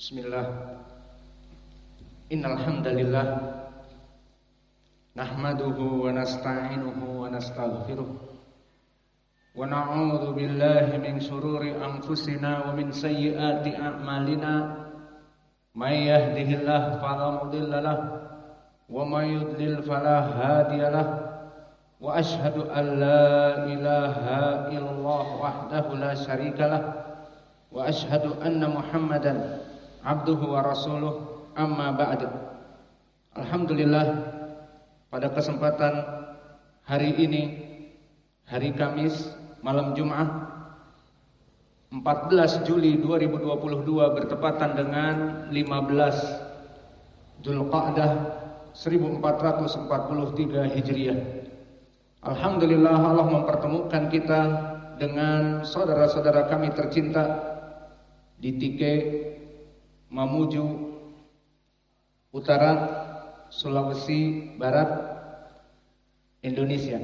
Bismillah. Innal hamdalillah nahmaduhu wa nasta'inuhu wa nastaghfiruh wa na'udzu billahi min shururi anfusina wa min sayyiati a'malina. May yahdihillahu fala mudilla lahu wa may yudlil fala hadiya lahu. Wa ashhadu an la ilaha illallah wahdahu la syarika lahu wa ashhadu anna Muhammadan abduhu wa rasuluh, amma ba'du. Alhamdulillah, pada kesempatan hari ini, hari Kamis, malam Jumat 14 Juli 2022 bertepatan dengan 15 Dzulqa'dah 1443 Hijriah. Alhamdulillah, Allah mempertemukan kita dengan saudara-saudara kami tercinta di Tike, Mamuju, Utara, Sulawesi Barat, Indonesia.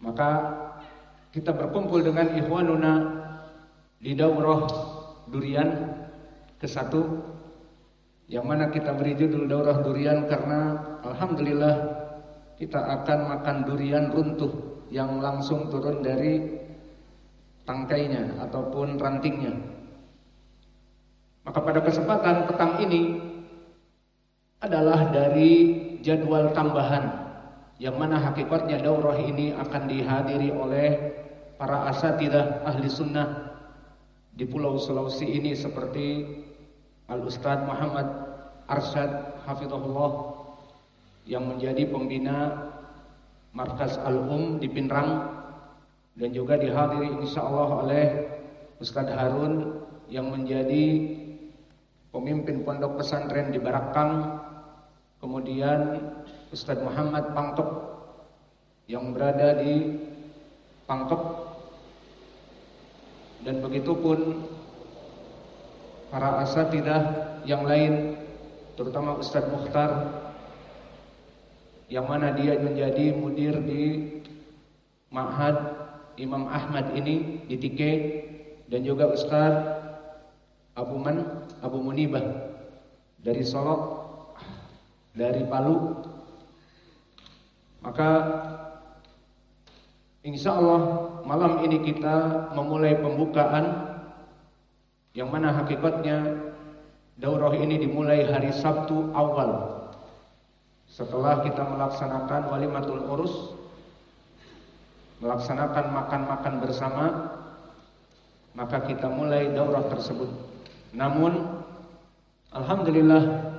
Maka kita berkumpul dengan ikhwanuna di daurah durian ke-1, yang mana kita beri judul daurah durian karena alhamdulillah kita akan makan durian runtuh yang langsung turun dari tangkainya ataupun rantingnya. Maka pada kesempatan petang ini adalah dari jadwal tambahan, yang mana hakikatnya daurah ini akan dihadiri oleh para asatidzah ahli sunnah di Pulau Sulawesi ini seperti Al-Ustadz Muhammad Arsyad Hafizahullah yang menjadi pembina Markas Al-Um di Pinrang, dan juga dihadiri insyaallah oleh Ustadz Harun yang menjadi pemimpin pondok pesantren di Barakang, kemudian Ustadz Muhammad Pangkep yang berada di Pangkep, dan begitupun para asatidzah yang lain, terutama Ustadz Mukhtar yang mana dia menjadi mudir di Ma'had Imam Ahmad ini di Tike, dan juga Ustadz Abu Munibah dari Solo, dari Palu. Maka insya Allah malam ini kita memulai pembukaan, yang mana hakikatnya daurah ini dimulai hari Sabtu awal setelah kita melaksanakan walimatul urus, melaksanakan makan-makan bersama, maka kita mulai daurah tersebut. Namun alhamdulillah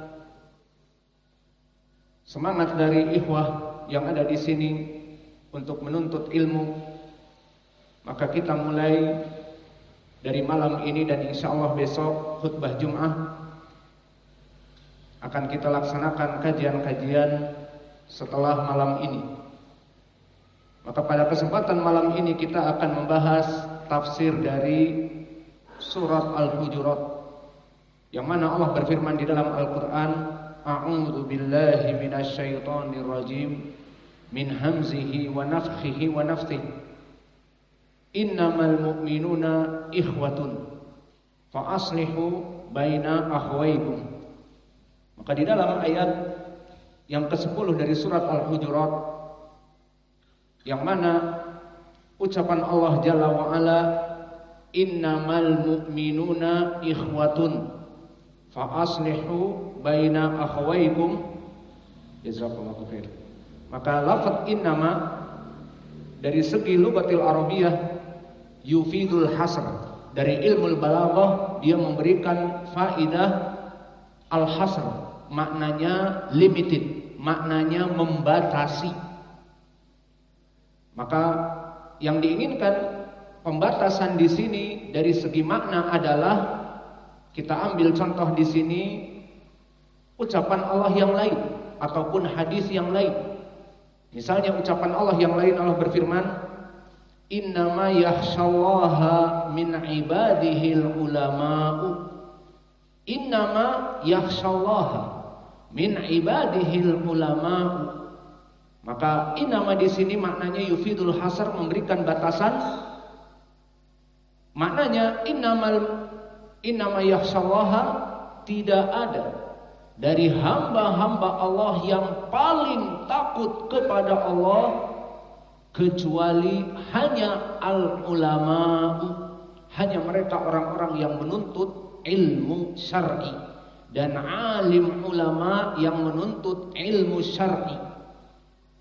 semangat dari ikhwah yang ada di sini untuk menuntut ilmu, maka kita mulai dari malam ini, dan insyaallah besok khutbah Jum'ah akan kita laksanakan kajian-kajian setelah malam ini. Maka pada kesempatan malam ini kita akan membahas tafsir dari surat Al-Hujurat, yang mana Allah berfirman di dalam Al-Quran, A'udzu billahi minasyaitonir rajim min hamzihi wa nafthihi wa nafthihi innamal mu'minuna ikhwatun fa aslihu baina akhwaykum. Maka di dalam ayat yang ke-10 dari surat Al-Hujurat, yang mana ucapan Allah Jalla wa Ala, innamal mu'minuna ikhwatun fa aslihu baina akhawaykum jazakallahu khair. Maka lafaz innama dari segi lughatil arabiyah yufidul hasr. Dari ilmu balaghah dia memberikan faidah al-hasr, maknanya limited, maknanya membatasi. Maka yang diinginkan pembatasan di sini dari segi makna adalah, kita ambil contoh di sini ucapan Allah yang lain ataupun hadis yang lain. Misalnya ucapan Allah yang lain, Allah berfirman, innama yakhshallaha min ibadihil ulama'u. Innama yakhshallaha min ibadihil ulama'u. Maka innama di sini maknanya yufidul hasar, memberikan batasan. Maknanya Innama yakhshallaha, tidak ada dari hamba-hamba Allah yang paling takut kepada Allah kecuali hanya al-ulama, hanya mereka orang-orang yang menuntut ilmu syar'i dan alim ulama yang menuntut ilmu syar'i.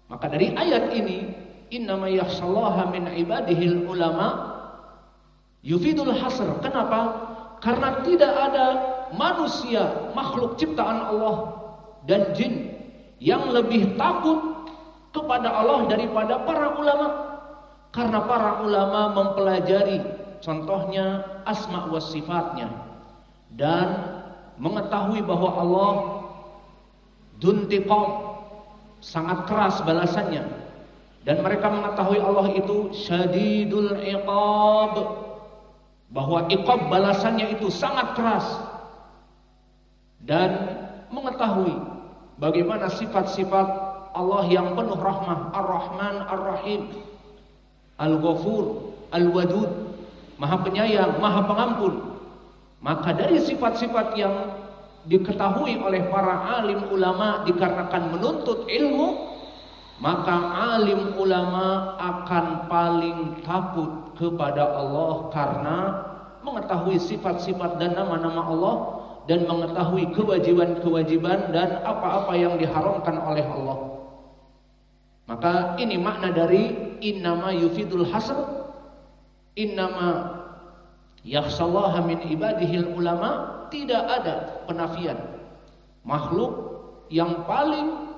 Maka dari ayat ini, innama yakhshallaha min ibadihil ulama, yufidul hasr. Kenapa? Karena tidak ada manusia, makhluk ciptaan Allah dan jin yang lebih takut kepada Allah daripada para ulama. Karena para ulama mempelajari contohnya asma wa sifatnya dan mengetahui bahwa Allah duntiqam, sangat keras balasannya, dan mereka mengetahui Allah itu syadidul iqab, bahwa iqab balasannya itu sangat keras, dan mengetahui bagaimana sifat-sifat Allah yang penuh rahmah, Ar-Rahman, Ar-Rahim, Al-Ghafur, Al-Wadud, Maha Penyayang, Maha Pengampun. Maka dari sifat-sifat yang diketahui oleh para alim ulama dikarenakan menuntut ilmu, maka alim ulama akan paling takut kepada Allah karena mengetahui sifat-sifat dan nama-nama Allah dan mengetahui kewajiban-kewajiban dan apa-apa yang diharamkan oleh Allah. Maka ini makna dari innama yufidul hasr, innama yakhshallaha min ibadihil ulama. Tidak ada penafian makhluk yang paling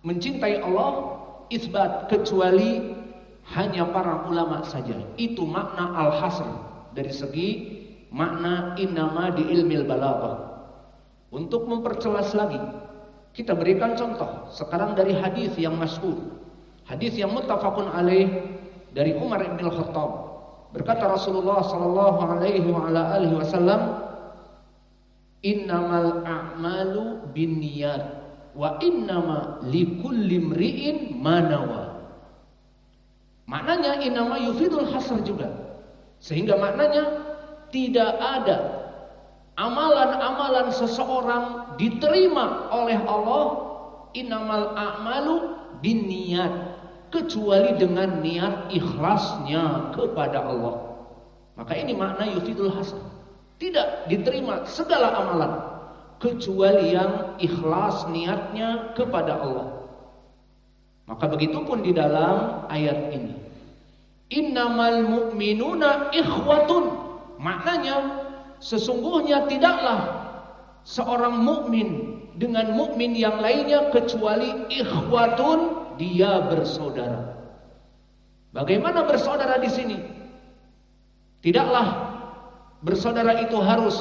mencintai Allah isbat kecuali hanya para ulama saja. Itu makna al-hasr dari segi makna innama di ilmil balaghah. Untuk memperjelas lagi, kita berikan contoh sekarang dari hadis yang masyhur, hadis yang muttafaqun alaih dari Umar bin Khattab. Berkata Rasulullah sallallahu alaihi wa ala alihi wasallam, innamal a'malu binniyat wa innama likulli imri'in ma nawa. Maknanya innama yufidul hasr juga. Sehingga maknanya tidak ada amalan-amalan seseorang diterima oleh Allah, innamal a'malu binniyat, kecuali dengan niat ikhlasnya kepada Allah. Maka ini makna yufidul hasr. Tidak diterima segala amalan kecuali yang ikhlas niatnya kepada Allah. Maka begitupun di dalam ayat ini, innamal mu'minuna ikhwatun. Maknanya sesungguhnya tidaklah seorang mukmin dengan mukmin yang lainnya kecuali ikhwatun, dia bersaudara. Bagaimana bersaudara di sini? Tidaklah bersaudara itu harus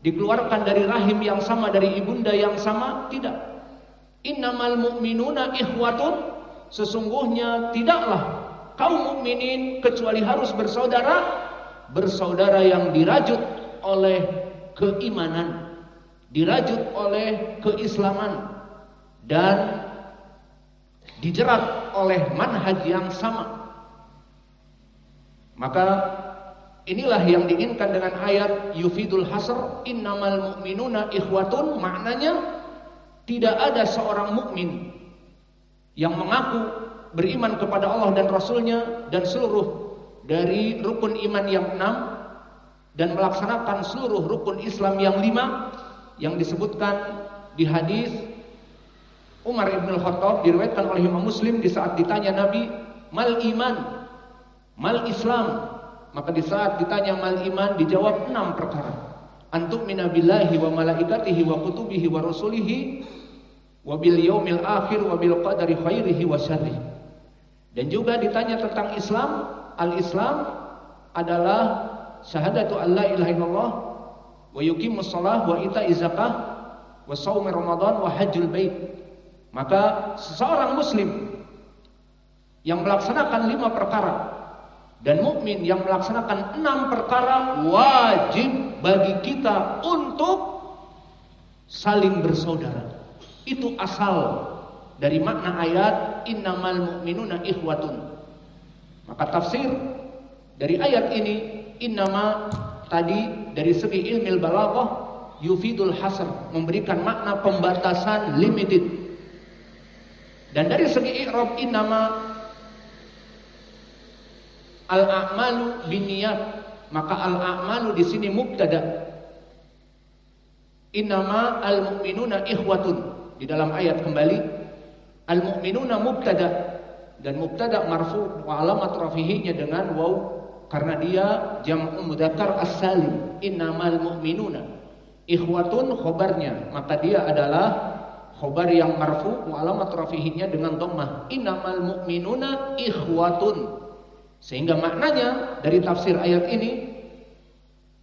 dikeluarkan dari rahim yang sama, dari ibunda yang sama, tidak. Innamal mu'minuna ikhwatun, sesungguhnya tidaklah kaum mukminin kecuali harus bersaudara, bersaudara yang dirajut oleh keimanan, dirajut oleh keislaman, dan dijerat oleh manhaj yang sama. Maka inilah yang diinginkan dengan ayat yufidul hasr, innamal mu'minuna ikhwatun. Maknanya tidak ada seorang mukmin yang mengaku beriman kepada Allah dan Rasulnya dan seluruh dari rukun iman yang 6 dan melaksanakan seluruh rukun Islam yang 5 yang disebutkan di hadis Umar ibn Khattab, diriwayatkan oleh Imam Muslim, di saat ditanya Nabi, mal iman, mal Islam. Maka di saat ditanya mal iman, dijawab 6 perkara. Antu'mina billahi wa malaikatihi wa kutubihi wa rusulihi wa bil yaumil akhir wa bil qadari khairihi wa syarrihi. Dan juga ditanya tentang Islam. Al-Islam adalah syahadatu an la ilaha illallah wa yuqimus shalah wa ita'iz zakah wa shaum ramadan wa hajjul bait. Maka seseorang muslim yang melaksanakan 5 perkara dan mukmin yang melaksanakan 6 perkara, wajib bagi kita untuk saling bersaudara. Itu asal dari makna ayat innamal mu'minuna ikhwatun. Maka tafsir dari ayat ini, innama tadi dari segi ilmu balaghah yufidul hasr, memberikan makna pembatasan, limited. Dan dari segi i'rab innama al-a'malu binniyat, maka al-a'malu di sini mubtada. Innama al-mu'minuna ikhwatun, di dalam ayat kembali al-mu'minuna mubtada, dan mubtada marfu wa alamat rafihinya dengan waw karena dia jam'u mudzakkar as-salim. Innamal mu'minuna ikhwatun khobarnya, maka dia adalah khobar yang marfu wa alamat rafihinya dengan dhammah. Innamal mu'minuna ikhwatun. Sehingga maknanya dari tafsir ayat ini,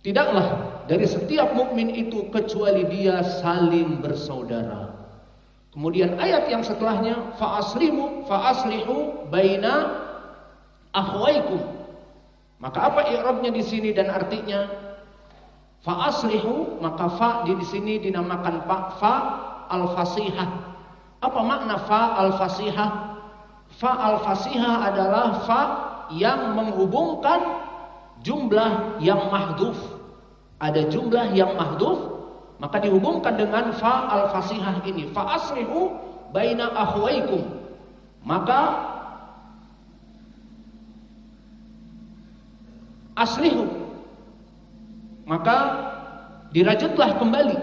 tidaklah dari setiap mukmin itu kecuali dia saling bersaudara. Kemudian ayat yang setelahnya fa'aslihu baina akhwaikum. Maka apa i'rabnya di sini dan artinya? Fa'aslihu, maka fa di sini dinamakan fa al-fasihah. Apa makna fa al-fasihah? Fa al-fasihah adalah fa yang menghubungkan jumlah yang mahdhuf. Ada jumlah yang mahdhuf, maka dihubungkan dengan fa al-fasihah ini. Fa aslihu baina akhwaikum. Maka aslihu, maka dirajutlah kembali,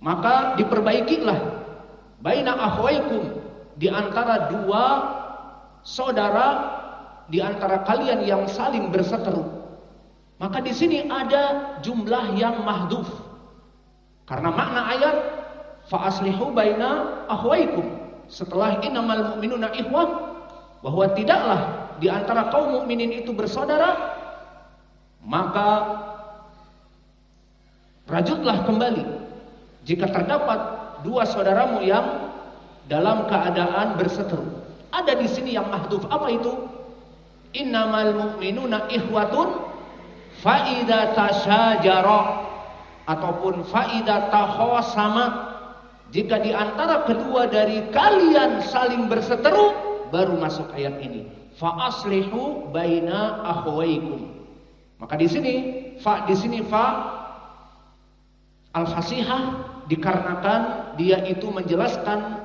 maka diperbaikilah baina akhwaikum, di antara dua saudara, di antara kalian yang saling berseteru. Maka di sini ada jumlah yang mahdhuf. Karena makna ayat fa aslihu baina akhwaikum, setelah innamal mu'minuna ikhwah, bahwa tidaklah di antara kaum mukminin itu bersaudara, maka rajutlah kembali jika terdapat dua saudaramu yang dalam keadaan berseteru. Ada di sini yang mahdhuf. Apa itu? Innamal mu'minuna ikhwatun fa idza tasyajara, ataupun fa idza takhasama, jika di antara kedua dari kalian saling berseteru, baru masuk ayat ini. Fa aslihu baina akhwaikum. Maka di sini fa al-fasihah dikarenakan dia itu menjelaskan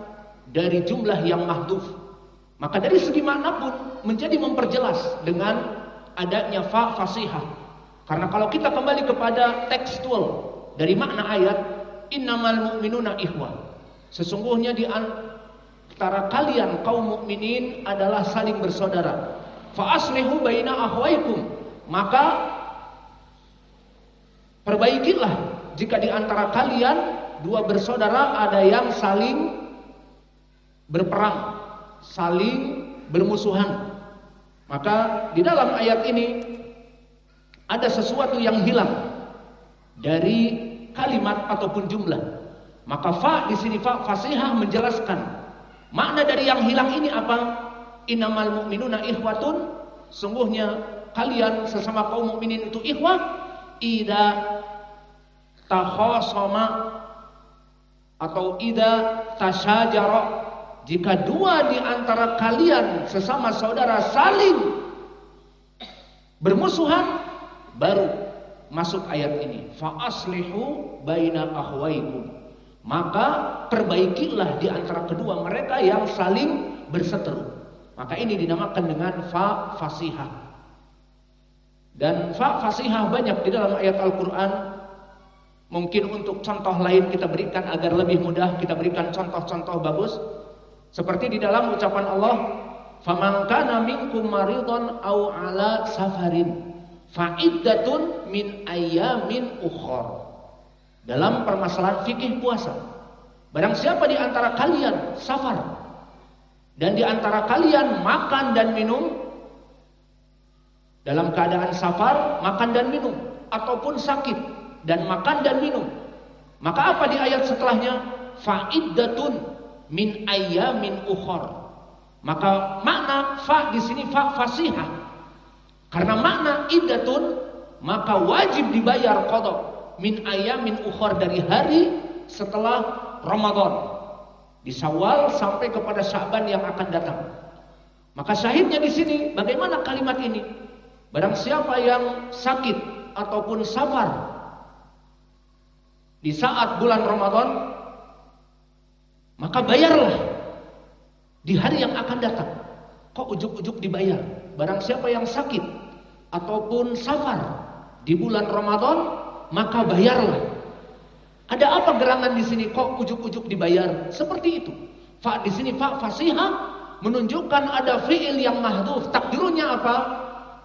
dari jumlah yang mahdhuf. Maka dari segi makna pun menjadi memperjelas dengan adanya fa fasihah. Karena kalau kita kembali kepada tekstual dari makna ayat innamal mu'minuna ikhwah, sesungguhnya di antara kalian kaum mukminin adalah saling bersaudara. Fa aslihu baina akhwaikum, maka perbaikilah jika di antara kalian dua bersaudara ada yang saling berperang, saling bermusuhan. Maka di dalam ayat ini ada sesuatu yang hilang dari kalimat ataupun jumlah. Maka fa di sini fa fasihah menjelaskan makna dari yang hilang ini apa? Innamal mu'minuna ikhwatun, sungguhnya kalian sesama kaum mukminin itu ikhwah. Idza takhasama atau idza tasyajara, jika dua di antara kalian sesama saudara saling bermusuhan, baru masuk ayat ini. Fa aslihu baina akhwaikum, maka perbaikilah di antara kedua mereka yang saling berseteru. Maka ini dinamakan dengan fa fasihah. Dan fa fasihah banyak di dalam ayat Al-Quran. Mungkin untuk contoh lain kita berikan agar lebih mudah, kita berikan contoh-contoh bagus. Seperti di dalam ucapan Allah, faman kana minkum maridun aw ala safarin fa'iddatun min ayyamin ukhra. Dalam permasalahan fikih puasa, barang siapa di antara kalian safar dan di antara kalian makan dan minum, dalam keadaan safar makan dan minum, ataupun sakit dan makan dan minum, maka apa di ayat setelahnya? Fa'iddatun min ayyamin ukhra. Maka makna fa di sini fa fasihah. Karena makna iddatun, maka wajib dibayar qadha min ayamin ukhar, dari hari setelah Ramadan, di Syawal sampai kepada Sya'ban yang akan datang. Maka syahidnya di sini bagaimana kalimat ini? Barang siapa yang sakit ataupun safar di saat bulan Ramadan, maka bayarlah di hari yang akan datang. Kok ujuk-ujuk dibayar? Barang siapa yang sakit ataupun safar di bulan Ramadan, maka bayarlah. Ada apa gerangan di sini? Kok ujuk-ujuk dibayar? Seperti itu. Fa di sini fa fasihah menunjukkan ada fiil yang mahdhuf. Takdirnya apa?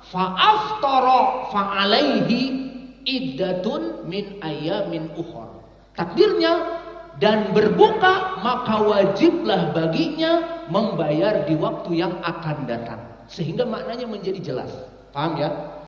Fa aftara fa alaihi iddatun min ayamin ukhra. Takdirnya, dan berbuka maka wajiblah baginya membayar di waktu yang akan datang. Sehingga maknanya menjadi jelas. Paham ya?